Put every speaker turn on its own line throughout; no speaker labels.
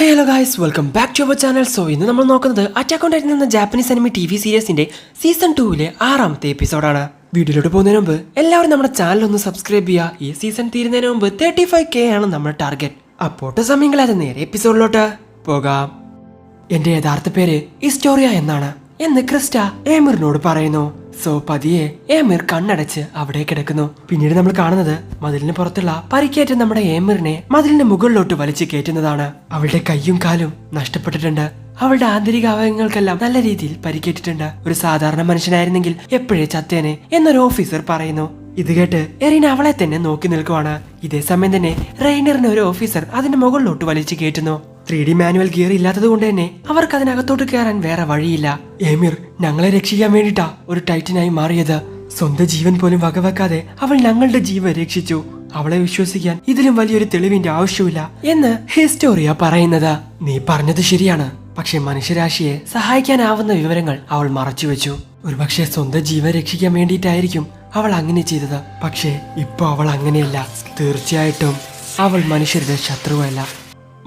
Hello guys, welcome back to our channel. So ഇന്ന് നമ്മൾ നോക്കുന്നത് അറ്റാക്ക് ഓൺ ടൈറ്റൻ എന്ന ജാപ്പനീസ് അനിമി TV സീരീസിന്റെ സീസൺ 2 6ാമത്തെ എപ്പിസോഡാണ്. വീഡിയോയിലോട്ട് പോകുന്നതിന് മുമ്പ് എല്ലാവരും നമ്മുടെ ചാനൽ ഒന്ന് സബ്സ്ക്രൈബ് ചെയ്യുക. ഈ സീസൺ തീരുന്നതിന് മുമ്പ് 35K ആണ് നമ്മുടെ ടാർഗറ്റ്. അപ്പോട്ട് സമയങ്ങളാതെ നേരെ എപ്പിസോഡിലോട്ട് പോകാം. എന്റെ യഥാർത്ഥ പേര് ഹിസ്റ്റോറിയ എന്നാണ് എന്ന് ക്രിസ്റ്റ ഏമിറിനോട് പറയുന്നു. സോ പതിയെ ഏമിർ കണ്ണടച്ച് അവിടെ കിടക്കുന്നു. പിന്നീട് നമ്മൾ കാണുന്നത് മതിലിന് പുറത്തുള്ള പരിക്കേറ്റ നമ്മുടെ ഏമിറിനെ മതിലിന്റെ മുകളിലോട്ട് വലിച്ചു കയറ്റുന്നതാണ്. അവളുടെ കയ്യും കാലും നഷ്ടപ്പെട്ടിട്ടുണ്ട്. അവളുടെ ആന്തരിക അവയവങ്ങൾക്കെല്ലാം നല്ല രീതിയിൽ പരിക്കേറ്റിട്ടുണ്ട്. ഒരു സാധാരണ മനുഷ്യനായിരുന്നെങ്കിൽ എപ്പോഴേ ചത്തേനെ എന്നൊരു ഓഫീസർ പറയുന്നു. ഇത് കേട്ട് എറിന അവളെ തന്നെ നോക്കി നിൽക്കുവാണ്. ഇതേ സമയം തന്നെ റെയ്നറിനെ ഒരു ഓഫീസർ അതിന്റെ മുകളിലോട്ട് വലിച്ചു കയറ്റുന്നു. 3D മാനുവൽ ഗിയർ ഇല്ലാത്തത് കൊണ്ട് തന്നെ അവർക്ക് അതിനകത്തോട്ട് കയറാൻ വേറെ വഴിയില്ല. ഏമിർ ഞങ്ങളെ രക്ഷിക്കാൻ വേണ്ടിട്ടാ ഒരു ടൈറ്റനായി മാറിയത്. സ്വന്തം ജീവൻ പോലും വകവെക്കാതെ അവൾ ഞങ്ങളുടെ ജീവൻ രക്ഷിച്ചു. അവളെ വിശ്വസിക്കാൻ ഇതിലും വലിയൊരു തെളിവിന്റെ ആവശ്യമില്ല എന്ന് ഹിസ്റ്റോറിയ പറയുന്നത്. നീ പറഞ്ഞത് ശരിയാണ്, പക്ഷെ മനുഷ്യരാശിയെ സഹായിക്കാനാവുന്ന വിവരങ്ങൾ അവൾ മറച്ചുവെച്ചു. ഒരുപക്ഷെ സ്വന്തം ജീവൻ രക്ഷിക്കാൻ വേണ്ടിയിട്ടായിരിക്കും അവൾ അങ്ങനെ ചെയ്തത്. പക്ഷേ ഇപ്പൊ അവൾ അങ്ങനെയല്ല. തീർച്ചയായിട്ടും അവൾ മനുഷ്യരുടെ ശത്രുവല്ല.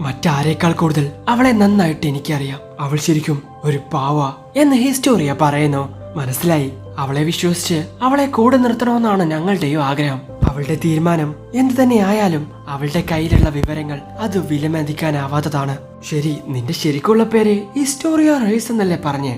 മറ്റാരേക്കാൾ കൂടുതൽ അവളെ നന്നായിട്ട് എനിക്കറിയാം. അവൾ ശരിക്കും ഒരു പാവ എന്ന് ഹിസ്റ്റോറിയ പറയുന്നു. മനസ്സിലായി. അവളെ വിശ്വസിച്ച് അവളെ കൂടെ നിർത്തണമെന്നാണ് ഞങ്ങളുടെയും ആഗ്രഹം. അവളുടെ തീരുമാനം എന്തു തന്നെ ആയാലും അവളുടെ കയ്യിലുള്ള വിവരങ്ങൾ അത് വിലമതിക്കാനാവാത്തതാണ്. ശരി, നിന്റെ ശരിക്കുള്ള പേര് ഹിസ്റ്റോറിയ റേസ് എന്നല്ലേ പറഞ്ഞേ?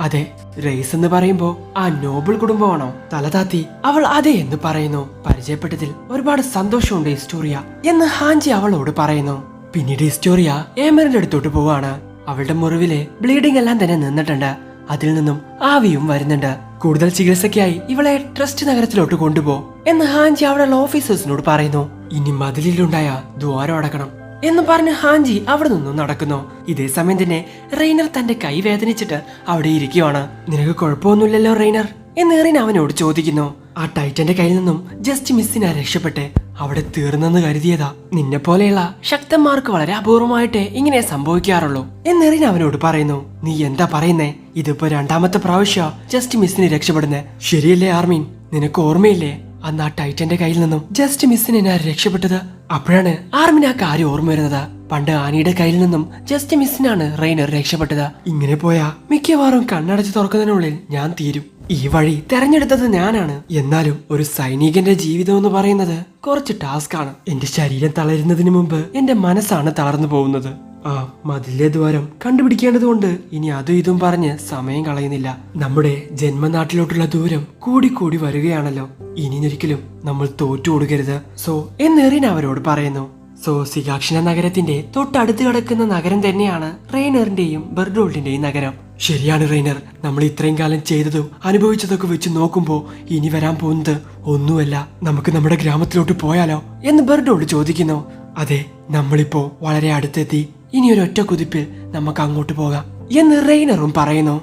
അതെ. റേസ് എന്ന് പറയുമ്പോ ആ നോബിൾ കുടുംബമാണോ? തലതാത്തി അവൾ അതെ എന്ന് പറയുന്നു. പരിചയപ്പെട്ടതിൽ ഒരുപാട് സന്തോഷമുണ്ട് ഹിസ്റ്റോറിയ എന്ന് ഹാഞ്ചി അവളോട് പറയുന്നു. പിന്നീട് ഹിസ്റ്റോറിയ ഏമറിന്റെ അടുത്തോട്ട് പോവാണ്. അവളുടെ മുറിവിലെ ബ്ലീഡിംഗ് എല്ലാം തന്നെ നിന്നിട്ടുണ്ട്. അതിൽ നിന്നും ആവിയും വരുന്നുണ്ട്. കൂടുതൽ ചികിത്സയ്ക്കായി ഇവളെ ട്രസ്റ്റ് നഗരത്തിലോട്ട് കൊണ്ടുപോ എന്ന് ഹാഞ്ചി അവിടെയുള്ള ഓഫീസേഴ്സിനോട് പറയുന്നു. ഇനി മതിലിലുണ്ടായ ദ്വാരം അടക്കണം എന്ന് പറഞ്ഞ് ഹാഞ്ചി അവിടെ നിന്നും നടക്കുന്നു. ഇതേ സമയം തന്നെ റെയ്നർ തന്റെ കൈ വേദനിച്ചിട്ട് അവിടെ ഇരിക്കുവാണ്. നിനക്ക് കുഴപ്പമൊന്നുമില്ലല്ലോ റെയ്നർ എന്ന് എറിൻ അവനോട് ചോദിക്കുന്നു. ആ ടൈറ്റന്റെ കയ്യിൽ നിന്നും ജസ്റ്റ് മിസ്സിനെ രക്ഷപ്പെട്ട് അവിടെ തീർന്നെന്ന് കരുതിയതാ. നിന്നെ പോലെയുള്ള ശക്തന്മാർക്ക് വളരെ അപൂർവമായിട്ടേ ഇങ്ങനെ സംഭവിക്കാറുള്ളൂ എന്ന് എറിൻ അവനോട് പറയുന്നു. നീ എന്താ പറയുന്നേ? ഇതിപ്പോ 2ാമത്തെ പ്രാവശ്യ ജസ്റ്റ് മിസ്സിനെ രക്ഷപ്പെടുന്നേ, ശരിയല്ലേ ആർമീൻ? നിനക്ക് ഓർമ്മയില്ലേ അന്ന് ആ ടൈറ്റന്റെ കയ്യിൽ നിന്നും ജസ്റ്റ് മിസ്സിനെ ഞാൻ രക്ഷപ്പെട്ടത്? അപ്പോഴാണ് ആർമിന് ആ കാര്യം ഓർമ്മ വരുന്നത്. പണ്ട് ആനിയുടെ കയ്യിൽ നിന്നും ജസ്റ്റ് മിസ്സിനാണ് റെയ്നർ രക്ഷപ്പെട്ടത്. ഇങ്ങനെ പോയാ മിക്കവാറും കണ്ണടച്ച് തുറക്കുന്നതിനുള്ളിൽ ഞാൻ തീരും. ഈ വഴി തെരഞ്ഞെടുത്തത് ഞാനാണ്. എന്നാലും ഒരു സൈനികന്റെ ജീവിതം എന്ന് പറയുന്നത് കുറച്ച് ടാസ്ക് ആണ്. എന്റെ ശരീരം തളരുന്നതിന് മുമ്പ് എന്റെ മനസ്സാണ് തളർന്നു പോകുന്നത്. ആ മതിലെ ദ്വാരം കണ്ടുപിടിക്കേണ്ടതുകൊണ്ട് ഇനി അതും ഇതും പറഞ്ഞ് സമയം കളയുന്നില്ല. നമ്മുടെ ജന്മനാട്ടിലോട്ടുള്ള ദൂരം കൂടി വരികയാണല്ലോ. ഇനിയൊരിക്കലും നമ്മൾ തോറ്റു കൊടുക്കരുത്. സോ എന്ന് എറിൻ അവരോട് പറയുന്നു. സോ സിഗാക്ഷിന നഗരത്തിന്റെ തൊട്ടടുത്ത് കിടക്കുന്ന നഗരം തന്നെയാണ് റെയ്നറിന്റെയും ബെർഡോൾഡിന്റെയും നഗരം. ശരിയാണ് റെയ്നർ, നമ്മൾ ഇത്രയും കാലം ചെയ്തതും അനുഭവിച്ചതൊക്കെ വെച്ച് നോക്കുമ്പോ ഇനി വരാൻ പോകുന്നത് ഒന്നുമല്ല. നമുക്ക് നമ്മുടെ ഗ്രാമത്തിലോട്ട് പോയാലോ എന്ന് ബെർഡോൾഡ് ചോദിക്കുന്നു. അതെ, നമ്മളിപ്പോ വളരെ അടുത്തെത്തി. ഇനി ഒരു ഒറ്റ കുതിപ്പിൽ നമുക്ക് അങ്ങോട്ട് പോകാം എന്ന് റെയ്നറും പറയുന്നു.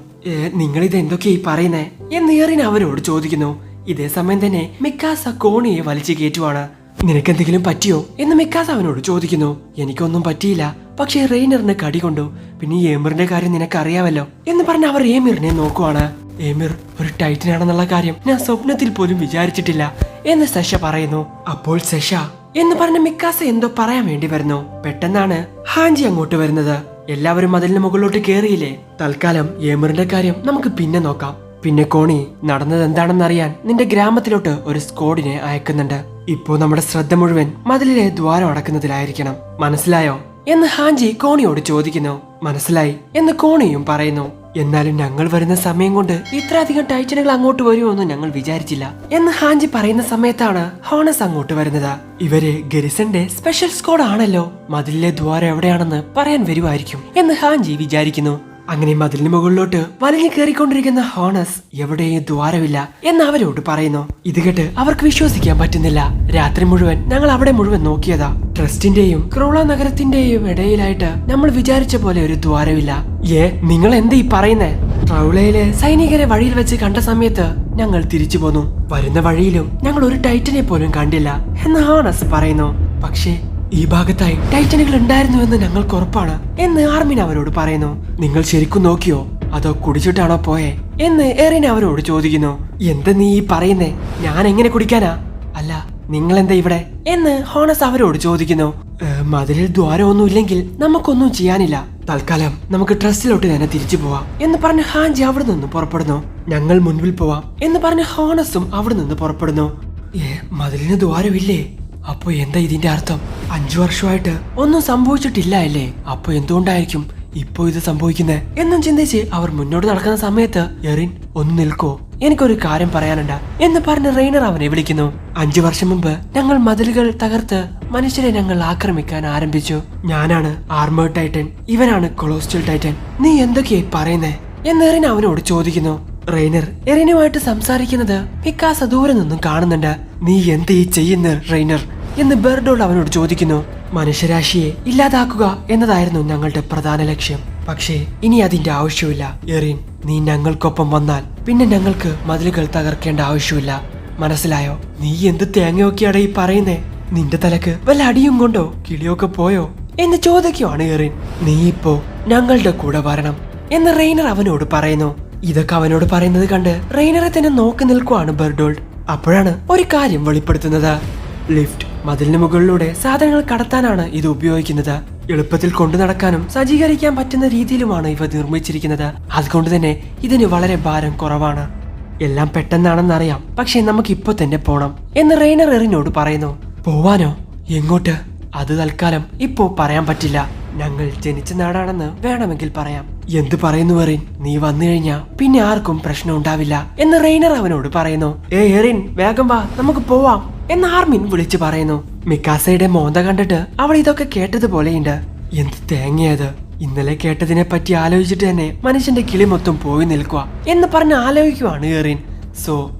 നിങ്ങളിത് എന്തൊക്കെയായി പറയുന്നേ എന്ന് എറിൻ അവരോട് ചോദിക്കുന്നു. ഇതേ സമയം തന്നെ മിക്കാസ കോണിയെ വലിച്ചു കയറ്റുവാണ്. നിനക്കെന്തെങ്കിലും പറ്റിയോ എന്ന് മിക്കാസ് അവനോട് ചോദിക്കുന്നു. എനിക്കൊന്നും പറ്റിയില്ല, പക്ഷേ റെയ്നറിന് കടി കൊണ്ടു. പിന്നെ ഏമിറിന്റെ കാര്യം നിനക്കറിയാമല്ലോ എന്ന് പറഞ്ഞ് അവർ ഏമിറിനെ നോക്കുവാണ്. ഏമിർ ഒരു ടൈറ്റനാണെന്നുള്ള കാര്യം ഞാൻ സ്വപ്നത്തിൽ പോലും വിചാരിച്ചിട്ടില്ല എന്ന് സെഷ പറയുന്നു. അപ്പോൾ സെഷ എന്ന് പറഞ്ഞ മിക്കാസ എന്തോ പറയാൻ വേണ്ടി വരുന്നു. പെട്ടെന്നാണ് ഹാഞ്ചി അങ്ങോട്ട് വരുന്നത്. എല്ലാവരും മതിലിന് മുകളിലോട്ട് കേറിയില്ലേ? തൽക്കാലം ഏമിറിന്റെ കാര്യം നമുക്ക് പിന്നെ നോക്കാം. പിന്നെ കോണി, നടന്നത് എന്താണെന്നറിയാൻ നിന്റെ ഗ്രാമത്തിലോട്ട് ഒരു സ്ക്വാഡിനെ അയക്കുന്നുണ്ട്. ഇപ്പോ നമ്മുടെ ശ്രദ്ധ മുഴുവൻ മതിലിലെ ദ്വാരം അടക്കുന്നതിലായിരിക്കണം. മനസ്സിലായോ എന്ന് ഹാഞ്ചി കോണിയോട് ചോദിക്കുന്നു. മനസ്സിലായി എന്ന് കോണിയും പറയുന്നു. എന്നാലും ഞങ്ങൾ വരുന്ന സമയം കൊണ്ട് ഇത്രയധികം ടൈറ്റനുകൾ അങ്ങോട്ട് വരുമെന്ന് ഞങ്ങൾ വിചാരിച്ചില്ല എന്ന് ഹാഞ്ചി പറയുന്ന സമയത്താണ് ഹോണസ് അങ്ങോട്ട് വരുന്നത്. ഇവര് ഗരിസന്റെ സ്പെഷ്യൽ സ്ക്വാഡ് ആണല്ലോ. മതിലിലെ ദ്വാരം എവിടെയാണെന്ന് പറയാൻ വരുമായിരിക്കും എന്ന് ഹാഞ്ചി വിചാരിക്കുന്നു. അങ്ങനെ മതിലിന് മുകളിലോട്ട് വലിഞ്ഞു കയറിക്കൊണ്ടിരിക്കുന്ന ഹോണസ് എവിടെയും ദ്വാരമില്ല എന്ന് അവരോട് പറയുന്നു. ഇത് കേട്ട് അവർക്ക് വിശ്വസിക്കാൻ പറ്റുന്നില്ല. രാത്രി മുഴുവൻ ഞങ്ങൾ അവിടെ മുഴുവൻ നോക്കിയതാ. ട്രസ്റ്റിന്റെയും ക്രോള നഗരത്തിന്റെയും ഇടയിലായിട്ട് നമ്മൾ വിചാരിച്ച പോലെ ഒരു ദ്വാരമില്ല. നിങ്ങൾ എന്താ ഈ പറയുന്നേ? ട്രൗളയിലെ സൈനികരെ വഴിയിൽ വെച്ച് കണ്ട സമയത്ത് ഞങ്ങൾ തിരിച്ചു പോന്നു. വരുന്ന വഴിയിലും ഞങ്ങൾ ഒരു ടൈറ്റനെ പോലും കണ്ടില്ല എന്ന് ഹോണസ് പറയുന്നു. പക്ഷേ ഈ ഭാഗത്തായി ടൈറ്റനുകൾ ഉണ്ടായിരുന്നുവെന്ന് ഞങ്ങൾക്ക് ഉറപ്പാണ് എന്ന് ആർമിൻ അവരോട് പറയുന്നു. നിങ്ങൾ ശരിക്കും നോക്കിയോ അതോ കുടിച്ചിട്ടാണോ പോയെ എന്ന് എറിൻ അവരോട് ചോദിക്കുന്നു. എന്താ നീ ഈ പറയുന്നേ? ഞാൻ എങ്ങനെ കുടിക്കാനാ? അല്ല, നിങ്ങൾ എന്താ ഇവിടെ എന്ന് ഹോണസ് അവരോട് ചോദിക്കുന്നു. മതിലിൽ ദ്വാരമൊന്നും ഇല്ലെങ്കിൽ നമുക്കൊന്നും ചെയ്യാനില്ല, തൽക്കാലം നമുക്ക് ട്രസ്റ്റിലോട്ട് തന്നെ തിരിച്ചു പോവാം എന്ന് പറഞ്ഞ് ഹാൻജി അവിടെ നിന്ന് പുറപ്പെടുന്നു. ഞങ്ങൾ മുൻപിൽ പോവാം എന്ന് പറഞ്ഞ് ഹോണസും അവിടെ നിന്ന് പുറപ്പെടുന്നു. മതിലിന് ദ്വാരമില്ലേ? അപ്പൊ എന്താ ഇതിന്റെ അർത്ഥം? 5 വർഷമായിട്ട് ഒന്നും സംഭവിച്ചിട്ടില്ല അല്ലേ? അപ്പൊ എന്തുകൊണ്ടായിരിക്കും ഇപ്പൊ ഇത് സംഭവിക്കുന്നേ എന്നും ചിന്തിച്ച് അവർ മുന്നോട്ട് നടക്കുന്ന സമയത്ത് എറിൻ ഒന്ന് നിൽക്കോ, എനിക്കൊരു കാര്യം പറയാനുണ്ട് എന്ന് പറഞ്ഞ് റെയ്നർ അവനെ വിളിക്കുന്നു. 5 വർഷം മുമ്പ് ഞങ്ങൾ മതിലുകൾ തകർത്ത് മനുഷ്യരെ ഞങ്ങൾ ആക്രമിക്കാൻ ആരംഭിച്ചു. ഞാനാണ് ആർമേർഡ് ടൈറ്റൻ, ഇവനാണ് കൊളോസ്റ്റൽ ടൈറ്റൻ. നീ എന്തൊക്കെയായി പറയുന്നേ എന്ന് എറിൻ അവനോട് ചോദിക്കുന്നു. റെയ്നർ എറിനുമായിട്ട് സംസാരിക്കുന്നത് പിക്കാസ ദൂരെ നിന്നും കാണുന്നുണ്ട്. നീ എന്ത് ഈ ചെയ്യുന്ന റെയ്നർ എന്ന് ബെർഡോൾ അവനോട് ചോദിക്കുന്നു. മനുഷ്യരാശിയെ ഇല്ലാതാക്കുക എന്നതായിരുന്നു ഞങ്ങളുടെ പ്രധാന ലക്ഷ്യം, പക്ഷേ ഇനി അതിന്റെ ആവശ്യമില്ല. എറിൻ, നീ ഞങ്ങൾക്കൊപ്പം വന്നാൽ പിന്നെ ഞങ്ങൾക്ക് മതിലുകൾ തകർക്കേണ്ട ആവശ്യമില്ല, മനസ്സിലായോ? നീ എന്ത് തേങ്ങയൊക്കെയാണ് ഈ പറയുന്നേ? നിന്റെ തലക്ക് വല്ല അടിയും കൊണ്ടോ കിളിയൊക്കെ പോയോ എന്ന് ചോദിക്കുവാണ് എറിൻ. നീ ഇപ്പോ ഞങ്ങളുടെ കൂടെ വരണം എന്ന് റെയ്നർ അവനോട് പറയുന്നു. ഇതൊക്കെ അവനോട് പറയുന്നത് കണ്ട് റെയ്നറെ തന്നെ നോക്കി നിൽക്കുവാണ് ബെർഡോൾഡ്. അപ്പോഴാണ് ഒരു കാര്യം വെളിപ്പെടുത്തുന്നത്. ലിഫ്റ്റ് മതിലിന് മുകളിലൂടെ സാധനങ്ങൾ കടത്താനാണ് ഇത് ഉപയോഗിക്കുന്നത്. എളുപ്പത്തിൽ കൊണ്ടു നടക്കാനും സജ്ജീകരിക്കാൻ പറ്റുന്ന രീതിയിലുമാണ് ഇവ നിർമ്മിച്ചിരിക്കുന്നത്. അതുകൊണ്ട് തന്നെ ഇതിന് വളരെ ഭാരം കുറവാണ്. എല്ലാം പെട്ടെന്നാണെന്നറിയാം, പക്ഷെ നമുക്ക് ഇപ്പൊ തന്നെ പോണം എന്ന് റെയ്നർ എറിനോട് പറയുന്നു. പോവാനോ? എങ്ങോട്ട്? അത് തൽക്കാലം ഇപ്പോ പറയാൻ പറ്റില്ല. ഞങ്ങൾ ജനിച്ച നാടാണെന്ന് വേണമെങ്കിൽ പറയാം. എന്ത് പറയുന്നു എറിൻ? നീ വന്നു കഴിഞ്ഞാ പിന്നെ ആർക്കും പ്രശ്നം ഉണ്ടാവില്ല എന്ന് റെയ്നർ അവനോട് പറയുന്നു. എറിൻ, വേഗം വാ, നമുക്ക് പോവാം എന്ന് ആർമിൻ വിളിച്ചു പറയുന്നു. മിക്കാസയുടെ മോന്ത കണ്ടിട്ട് അവൾ ഇതൊക്കെ കേട്ടതുപോലെയുണ്ട്. എന്ത് തേങ്ങയത്! ഇന്നലെ കേട്ടതിനെ പറ്റി ആലോചിച്ചിട്ട് തന്നെ മനുഷ്യന്റെ കിളി മൊത്തം പോയി നിൽക്കുക എന്ന് പറഞ്ഞ് ആലോചിക്കുവാണ് എറിൻ.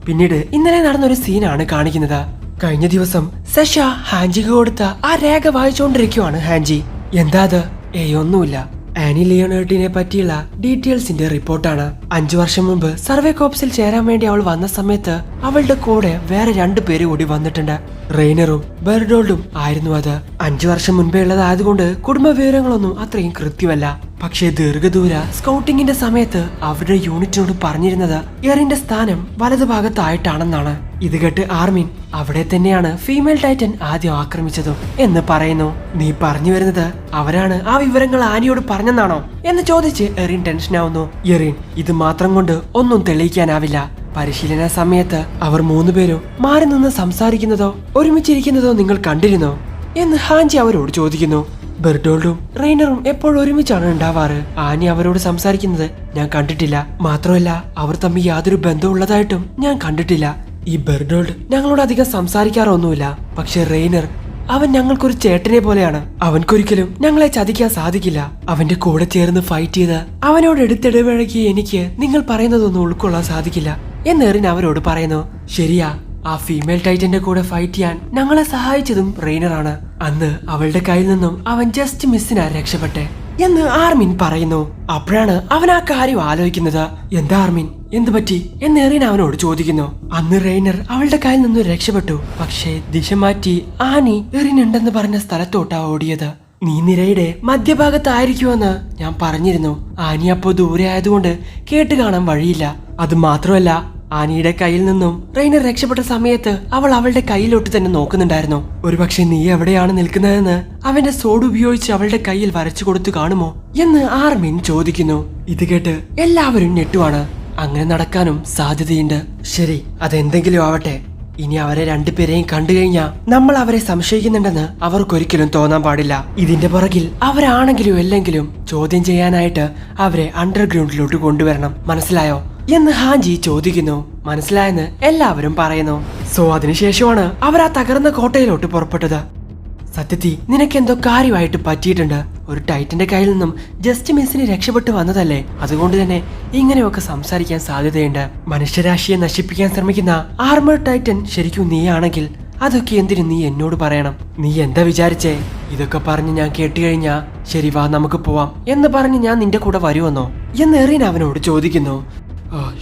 പിന്നീട് ഇന്നലെ നടന്നൊരു സീനാണ് കാണിക്കുന്നത്. കഴിഞ്ഞ ദിവസം സെഷ ഹാൻജിക്ക് കൊടുത്ത ആ രേഖ വായിച്ചുകൊണ്ടിരിക്കുവാണ് ഹാൻജി. എന്താ അത്? ഒന്നുമില്ല. ആനി ലിയോണേർട്ടിനെ പറ്റിയുള്ള ഡീറ്റെയിൽസിന്റെ റിപ്പോർട്ടാണ്. 5 വർഷം മുമ്പ് സർവേ കോപ്സിൽ ചേരാൻ വേണ്ടി അവൾ വന്ന സമയത്ത് അവളുടെ കൂടെ വേറെ 2 പേര് കൂടി വന്നിട്ടുണ്ട്. റെയ്നറും ബെർഡോൾഡും ആയിരുന്നു അത്. 5 വർഷം മുൻപേ ഉള്ളതായതുകൊണ്ട് കുടുംബ വിവരങ്ങളൊന്നും അത്രയും കൃത്യമല്ല. പക്ഷേ ദീർഘദൂര സ്കൗട്ടിങ്ങിന്റെ സമയത്ത് അവരുടെ യൂണിറ്റിനോട് പറഞ്ഞിരുന്നത് എറിന്റെ സ്ഥാനം വലതുഭാഗത്തായിട്ടാണെന്നാണ്. ഇത് കേട്ട് ആർമിൻ അവിടെ തന്നെയാണ് ഫീമെയിൽ ടൈറ്റൻ ആദ്യം ആക്രമിച്ചതും എന്ന് പറയുന്നു. നീ പറഞ്ഞു വരുന്നത് അവരാണ് ആ വിവരങ്ങൾ ആനിയോട് പറഞ്ഞെന്നാണോ എന്ന് ചോദിച്ച് എറിൻ ടെൻഷനാവുന്നു. എറിൻ, ഇത് മാത്രം കൊണ്ട് ഒന്നും തെളിയിക്കാനാവില്ല. പരിശീലന സമയത്ത് അവർ 3 പേരും മാറി നിന്ന് സംസാരിക്കുന്നതോ ഒരുമിച്ചിരിക്കുന്നതോ നിങ്ങൾ കണ്ടിരുന്നോ എന്ന് ഹാൻജി അവരോട് ചോദിക്കുന്നു. ബെർഡോൾഡും റെയ്നറും എപ്പോഴും ഒരുമിച്ചാണ് ഉണ്ടാവാറ്. ആനി അവരോട് സംസാരിക്കുന്നത് ഞാൻ കണ്ടിട്ടില്ല. മാത്രമല്ല അവർ തമ്മിൽ യാതൊരു ബന്ധമുള്ളതായിട്ടും ഞാൻ കണ്ടിട്ടില്ല. ഈ ബെർഡോൾഡ് ഞങ്ങളോട് അധികം സംസാരിക്കാറൊന്നുമില്ല. പക്ഷെ റെയ്നർ, അവൻ ഞങ്ങൾക്കൊരു ചേട്ടനെ പോലെയാണ്. അവൻക്കൊരിക്കലും ഞങ്ങളെ ചതിക്കാൻ സാധിക്കില്ല. അവന്റെ കൂടെ ചേർന്ന് ഫൈറ്റ് ചെയ്ത് അവനോട് എടുത്തിടപഴകി എനിക്ക് നിങ്ങൾ പറയുന്നതൊന്നും ഉൾക്കൊള്ളാൻ സാധിക്കില്ല എന്ന് എറിൻ അവരോട് പറയുന്നു. ശരിയാ, ആ ഫീമെയിൽ ടൈറ്റന്റെ കൂടെ ഫൈറ്റ് ചെയ്യാൻ ഞങ്ങളെ സഹായിച്ചതും റെയ്നറാണ്. അന്ന് അവളുടെ കയ്യിൽ നിന്നും അവൻ ജസ്റ്റ് മിസ്സിനാ രക്ഷപ്പെട്ടെ എന്ന് ആർമിൻ പറയുന്നു. അപ്പോഴാണ് അവൻ ആ കാര്യം ആലോചിക്കുന്നത്. എന്താ ആർമിൻ, എന്ത് പറ്റി എന്ന് എറിൻ അവനോട് ചോദിക്കുന്നു. അന്ന് റെയ്നർ അവളുടെ കയ്യിൽ നിന്നും രക്ഷപ്പെട്ടു. പക്ഷേ ദിശ മാറ്റി ആനി എറിൻ ഉണ്ടെന്ന് പറഞ്ഞ സ്ഥലത്തോട്ടാ ഓടിയത്. നീ നിരയുടെ മധ്യഭാഗത്തായിരിക്കുമെന്ന് ഞാൻ പറഞ്ഞിരുന്നു. ആനി അപ്പോ ദൂരെ ആയതുകൊണ്ട് കേട്ട് കാണാൻ വഴിയില്ല. അത് മാത്രമല്ല, ആനിയുടെ കയ്യിൽ നിന്നും റെയ്നർ രക്ഷപ്പെട്ട സമയത്ത് അവൾ അവളുടെ കയ്യിലോട്ട് തന്നെ നോക്കുന്നുണ്ടായിരുന്നു. ഒരുപക്ഷെ നീ എവിടെയാണ് നിൽക്കുന്നതെന്ന് അവന്റെ സോഡ് ഉപയോഗിച്ച് അവളുടെ കയ്യിൽ വരച്ചു കൊടുത്തു കാണുമോ എന്ന് ആർമിൻ ചോദിക്കുന്നു. ഇത് കേട്ട് എല്ലാവരും ഞെട്ടുവാണ്. അങ്ങനെ നടക്കാനും സാധ്യതയുണ്ട്. ശരി, അതെന്തെങ്കിലും ആവട്ടെ. ഇനി അവരെ 2 പേരെയും കണ്ടു കഴിഞ്ഞാൽ നമ്മൾ അവരെ സംശയിക്കുന്നുണ്ടെന്ന് അവർക്കൊരിക്കലും തോന്നാൻ പാടില്ല. ഇതിന്റെ പുറകിൽ അവരാണെങ്കിലും അല്ലെങ്കിലും ചോദ്യം ചെയ്യാനായിട്ട് അവരെ അണ്ടർഗ്രൗണ്ടിലോട്ട് കൊണ്ടുവരണം, മനസ്സിലായോ എന്ന് ഹാൻജി ചോദിക്കുന്നു. മനസ്സിലായെന്ന് എല്ലാവരും പറയുന്നു. അതിനുശേഷമാണ് അവർ ആ തകർന്ന കോട്ടയിലോട്ട് പുറപ്പെട്ടത്. സത്യത്തിൽ നിനക്കെന്തോ കാര്യമായിട്ട് പറ്റിയിട്ടുണ്ട്. ഒരു ടൈറ്റന്റെ കയ്യിൽ നിന്നും ജസ്റ്റ് മിസ്സിന് രക്ഷപ്പെട്ടു വന്നതല്ലേ, അതുകൊണ്ട് തന്നെ ഇങ്ങനെയൊക്കെ സംസാരിക്കാൻ സാധ്യതയുണ്ട്. മനുഷ്യരാശിയെ നശിപ്പിക്കാൻ ശ്രമിക്കുന്ന ആർമേർഡ് ടൈറ്റൻ ശരിക്കും നീയാണെങ്കിൽ അതൊക്കെ എന്തിനു നീ എന്നോട് പറയണം? നീ എന്താ വിചാരിച്ചേ? ഇതൊക്കെ പറഞ്ഞ് ഞാൻ കേട്ടുകഴിഞ്ഞാ ശരി വാ നമുക്ക് പോവാം എന്ന് പറഞ്ഞ് ഞാൻ നിന്റെ കൂടെ വരുമെന്നോ എന്ന് എറിൻ അവനോട് ചോദിക്കുന്നു.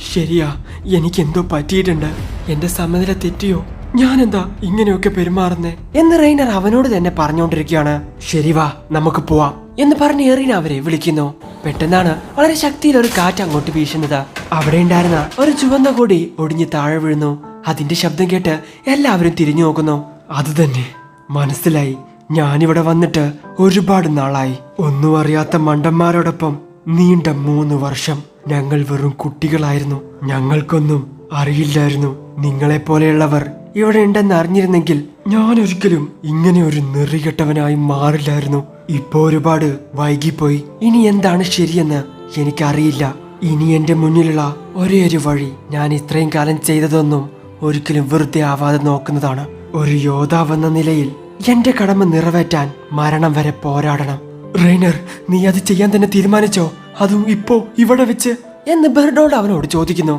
ശരിയാ, എനിക്കെന്തോ പറ്റിയിട്ടുണ്ട്. എന്റെ സമനില തെറ്റിയോ? ഞാനെന്താ ഇങ്ങനെയൊക്കെ പെരുമാറുന്നേ എന്ന് റെയ്നർ അവനോട് തന്നെ പറഞ്ഞുകൊണ്ടിരിക്കുകയാണ്. ശരി വാ നമുക്ക് പോവാം എന്ന് പറഞ്ഞ് എറിൻ അവരെ വിളിക്കുന്നു. പെട്ടെന്നാണ് വളരെ ശക്തിയിൽ ഒരു കാറ്റ് അങ്ങോട്ട് വീശുന്നത്. അവിടെ ഉണ്ടായിരുന്ന ഒരു ചുവന്ന കൊടി ഒടിഞ്ഞ് താഴെ വീഴുന്നു. അതിന്റെ ശബ്ദം കേട്ട് എല്ലാവരും തിരിഞ്ഞു നോക്കുന്നു. അത് തന്നെ മനസ്സിലായി. ഞാനിവിടെ വന്നിട്ട് ഒരുപാട് നാളായി. ഒന്നും അറിയാത്ത മണ്ടന്മാരോടൊപ്പം നീണ്ട 3 വർഷം ഞങ്ങൾ വെറും കുട്ടികളായിരുന്നു. ഞങ്ങൾക്കൊന്നും അറിയില്ലായിരുന്നു. നിങ്ങളെപ്പോലെയുള്ളവർ ഇവിടെ ഉണ്ടെന്ന് അറിഞ്ഞിരുന്നെങ്കിൽ ഞാൻ ഒരിക്കലും ഇങ്ങനെ ഒരു നെറികെട്ടവനായി മാറില്ലായിരുന്നു. ഇപ്പോ ഒരുപാട് വൈകിപ്പോയി. ഇനി എന്താണ് ശരിയെന്ന് എനിക്കറിയില്ല. ഇനി എന്റെ മുന്നിലുള്ള ഒരേ ഒരു വഴി ഞാൻ ഇത്രയും കാലം ചെയ്തതൊന്നും ഒരിക്കലും വെറുതെ ആവാതെ നോക്കുന്നതാണ്. ഒരു യോദ്ധാവെന്ന നിലയിൽ എന്റെ കടമ നിറവേറ്റാൻ മരണം വരെ പോരാടണം. റെയ്നർ, നീ അത് ചെയ്യാൻ തന്നെ തീരുമാനിച്ചോ? അതും ഇപ്പോ ഇവിടെ വെച്ച് എന്ന് ബെർഡോൾഡ് അവനോട് ചോദിക്കുന്നു.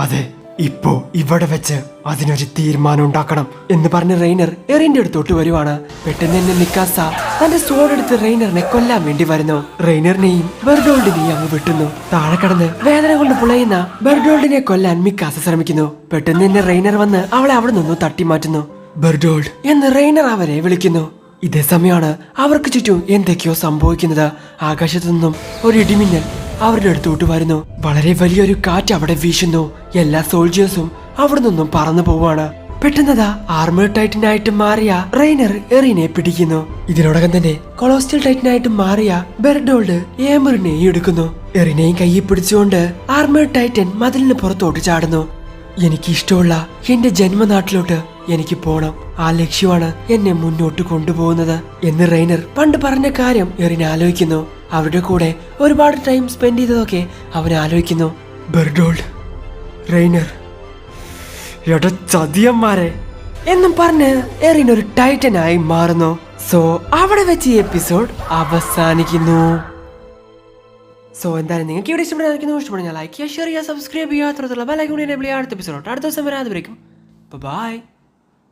അതെ, ഇപ്പോ ഇവിടെ വെച്ച് അതിനൊരു തീരുമാനം ഉണ്ടാക്കണം എന്ന് പറഞ്ഞ് റെയ്നർ എറിന്റെ അടുത്തോട്ട് വരുവാണ്. പെട്ടെന്ന് തന്നെ മിക്കാസ തന്റെ സ്വോർഡ് എടുത്ത് റെയ്നറിനെ കൊല്ലാൻ വേണ്ടി വരുന്നു. റെയ്നറിനെയും ബെർഡോൾഡിനെയും അങ്ങ് വെട്ടുന്നു. താഴെ കടന്ന് വേദന കൊണ്ട് പുളയുന്ന ബെർഡോൾഡിനെ കൊല്ലാൻ മിക്കാസ ശ്രമിക്കുന്നു. പെട്ടെന്ന് തന്നെ റെയ്നർ വന്ന് അവളെ അവിടെ നിന്നും തട്ടി മാറ്റുന്നു. ബെർഡോൾഡ് എന്ന് റെയ്നർ അവരെ വിളിക്കുന്നു. ഇതേ സമയമാണ് അവർക്ക് ചുറ്റും എന്തൊക്കെയോ സംഭവിക്കുന്നത്. ആകാശത്തു നിന്നും ഒരു ഇടിമിന്നൽ അവരുടെ അടുത്തോട്ട് വരുന്നു. വളരെ വലിയൊരു കാറ്റ് അവിടെ വീശുന്നു. എല്ലാ സോൾജേഴ്സും അവിടെ നിന്നും പറന്നു പോവാണ്. പെട്ടെന്നതാ ആർമർ ടൈറ്റനായിട്ട് മാറിയ റെയ്നർ എറിനെ പിടിക്കുന്നു. ഇതിനോടകം തന്നെ കൊളോസ്റ്റൽ ടൈറ്റനായിട്ട് മാറിയ ബെർഡോൾഡ് ഏമറിനെ എടുക്കുന്നു. എറിനെയും കയ്യിൽ പിടിച്ചുകൊണ്ട് ആർമർ ടൈറ്റൻ മതിലിന് പുറത്തോട്ട് ചാടുന്നു. എനിക്ക് ഇഷ്ടമുള്ള എന്റെ ജന്മനാട്ടിലോട്ട് എനിക്ക് പോണം. ആ ലക്ഷ്യമാണ് എന്നെ മുന്നോട്ട് കൊണ്ടുപോകുന്നത് എന്ന് റെയ്നർ പണ്ട് പറഞ്ഞ കാര്യം എറിൻ ആലോചിക്കുന്നു. അവരുടെ കൂടെ ഒരുപാട് ടൈം സ്പെൻഡ് ചെയ്തതൊക്കെ അവൻ ആലോചിക്കുന്നു. ബെർഡോൾഡ്, റെയ്നർ, ചതിയന്മാരെ എന്നും പറഞ്ഞ് എറിൻ ഒരു ടൈറ്റനായി മാറുന്നു. സോ അവിടെ വെച്ച് ഈ എപ്പിസോഡ് അവസാനിക്കുന്നു. സോ എന്തായാലും നിങ്ങൾക്ക് ഇവിടെ ഇഷ്ടപ്പെടുന്ന ലൈക്ക് ചെയ്യുക, ഷെയർ ചെയ്യുക, സബ്സ്ക്രൈബ് ചെയ്യുക, അത്രത്തുള്ള ബെൽ ഐക്കൺ എനേബിൾ ചെയ്യുക. അടുത്ത എപ്പിസോഡ് അടുത്ത ദിവസം വരാതെ. ബൈ.